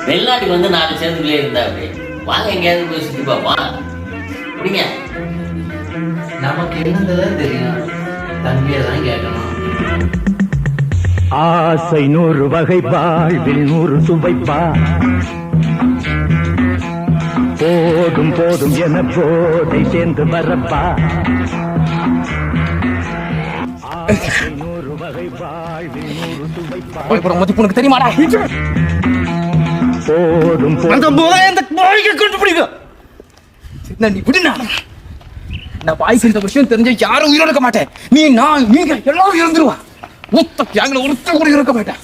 வெளிநாட்டுக்கு வந்து 4 சேர்ந்துக்குள்ளே இருந்தா அப்படி வாங்க எங்கேயாவது போய் சுற்றி பார்ப்போம். அப்படிங்க நமக்கு என்னதான் தெரியும், தம்பியை தான் கேட்கணும். ஆசை 100 வகை, வாழ்வில் 100 சுவைப்பா. போதும் போதும் என போதை சேர்ந்து வரப்பா. ஆசை 100 வகை, வாழ்வில் 100 சுவைப்பா. உனக்கு தெரியுமாடா? போதும் அந்த போய் அந்த பாய்க்கு கண்டுபிடிக்க. நீ விடுனா, நான் பாய்க்கு இந்த விஷயம் தெரிஞ்ச யாரும் உயிரோட இருக்க மாட்டேன். நீங்க எல்லாரும் இறந்துருவா. ஒத்த கேங்ல ஒருத்தர் கூட இருக்க மாட்டேன்.